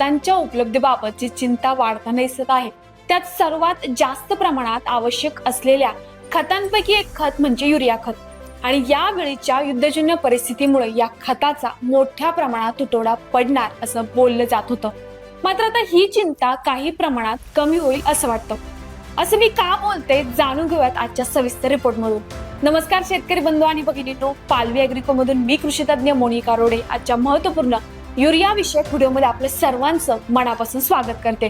खतांच्या उपलब्धीबाबतची चिंता वाढताना दिसत आहे. त्यात सर्वात जास्त प्रमाणात आवश्यक असलेल्या खतांपैकी एक खत म्हणजे युरिया खत. आणि यावेळीच्या युद्धजन्य परिस्थितीमुळे या खताचा मोठ्या प्रमाणात तुटवडा पडणार असं बोललं जात होतं. मात्र आता ही चिंता काही प्रमाणात कमी होईल असं वाटतं. असं मी का बोलते जाणून घेऊयात आजच्या सविस्तर रिपोर्ट मधून. नमस्कार शेतकरी बंधू आणि भगिनींनो, पालवी ॲग्रिको मधून मी कृषी तज्ञ मोनिका रोडे आजच्या महत्त्वपूर्ण युरिया विषयक व्हिडिओमध्ये आपल्या सर्वांचं मनापासून स्वागत करते.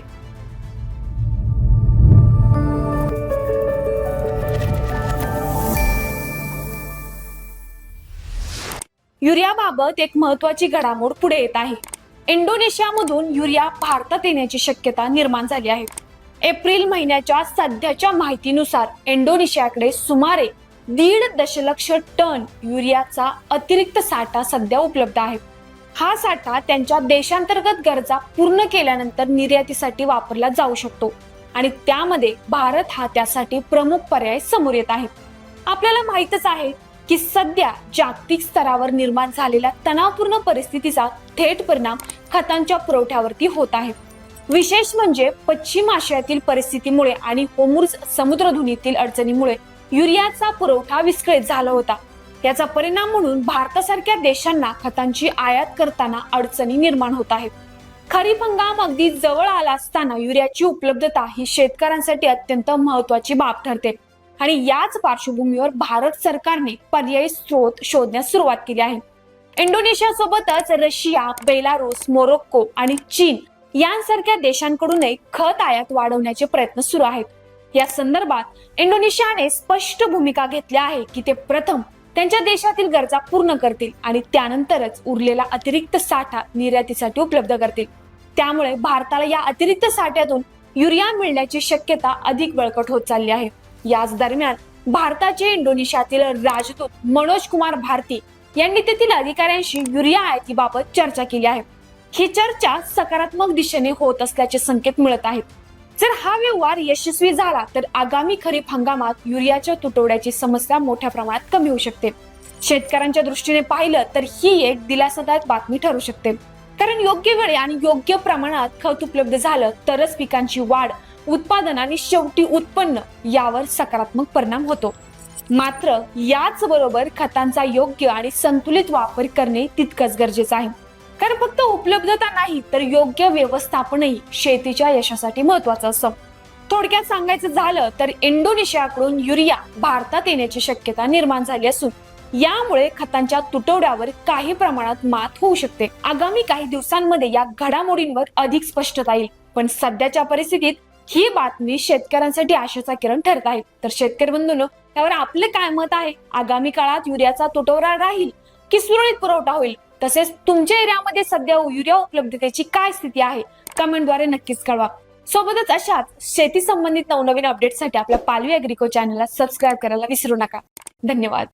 युरियाबाबत एक महत्त्वाची घडामोड पुढे येत आहे. इंडोनेशियामधून युरिया भारतात येण्याची शक्यता निर्माण झाली आहे. एप्रिल महिन्याच्या सध्याच्या माहितीनुसार इंडोनेशियाकडे सुमारे 1.5 दशलक्ष टन युरियाचा अतिरिक्त साठा सध्या उपलब्ध आहे. हा साठा त्यांच्या देशांतर्गत गरजा पूर्ण केल्यानंतर निर्यातीसाठी वापरला जाऊ शकतो आणि त्यामध्ये भारत हा त्यासाठी प्रमुख पर्याय समोर येत आहे. आपल्याला माहितच आहे की सध्या जागतिक स्तरावर निर्माण झालेल्या तणावपूर्ण परिस्थितीचा थेट परिणाम खतांच्या पुरवठ्यावरती होत आहे. विशेष म्हणजे पश्चिम आशियातील परिस्थितीमुळे आणि होर्मुझ समुद्रधुनीतील अडचणीमुळे युरियाचा पुरवठा विस्कळीत झाला होता. याचा परिणाम म्हणून भारतासारख्या देशांना खतांची आयात करताना अडचणी निर्माण होत आहेत. खरीप हंगाम अगदी जवळ आला असताना युरियाची उपलब्धता ही शेतकऱ्यांसाठी अत्यंत महत्त्वाची बाब ठरते आणि याच पार्श्वभूमीवर भारत सरकारने पर्यायी स्रोत शोधण्यास सुरुवात केली आहे. इंडोनेशिया सोबतच रशिया, बेलारूस, मोरोक्को आणि चीन यांसारख्या देशांकडूनही खत आयात वाढवण्याचे प्रयत्न सुरू आहेत. या संदर्भात इंडोनेशियाने स्पष्ट भूमिका घेतली आहे की ते प्रथम त्यांच्या देशातील गरजा पूर्ण करतील आणि त्यानंतरच उरलेला अतिरिक्त साठा निर्यातीसाठी उपलब्ध करतील. त्यामुळे भारताला या अतिरिक्त साठ्यातून युरिया मिळण्याची शक्यता अधिक बळकट होत चालली आहे. याच दरम्यान भारताचे इंडोनेशियातील राजदूत मनोज कुमार भारती यांनी तेथील अधिकाऱ्यांशी युरिया आयातीबाबत चर्चा केली आहे. ही चर्चा सकारात्मक दिशेने होत असल्याचे संकेत मिळत आहेत. जर हा व्यवहार यशस्वी झाला तर आगामी खरीप हंगामात युरियाच्या तुटवड्याची समस्या मोठ्या प्रमाणात कमी होऊ शकते. शेतकऱ्यांच्या दृष्टीने पाहिलं तर ही एक दिलासादायक बातमी ठरू शकते, कारण योग्य वेळी आणि योग्य प्रमाणात खत उपलब्ध झालं तरच पिकांची वाढ, उत्पादन आणि शेवटी उत्पन्न यावर सकारात्मक परिणाम होतो. मात्र याच बरोबर खतांचा योग्य आणि संतुलित वापर करणे तितकंच गरजेचं आहे, कारण फक्त उपलब्धता नाही तर योग्य व्यवस्थापनही शेतीच्या यशासाठी महत्वाचं असतं. थोडक्यात सांगायचं झालं तर इंडोनेशियाकडून युरिया भारतात येण्याची शक्यता निर्माण झाली असून यामुळे खतांच्या तुटवड्यावर काही प्रमाणात मात होऊ शकते. आगामी काही दिवसांमध्ये या घडामोडींवर अधिक स्पष्टता येईल, पण सध्याच्या परिस्थितीत ही बातमी शेतकऱ्यांसाठी आशेचा किरण ठरत आहे. तर शेतकरी बंधूंनो, त्यावर आपले काय मत आहे? आगामी काळात युरियाचा तुटवडा राहील की सुरळीत पुरवठा होईल? तसेच तुमच्या एरियामध्ये सध्या युरिया उपलब्धतेची काय स्थिती आहे? कमेंटद्वारे नक्कीच कळवा. सोबतच अशाच शेती संबंधित नवनवीन अपडेटसाठी आपल्या पालवी ॲग्रिको चॅनलला सबस्क्राईब करायला विसरू नका. धन्यवाद.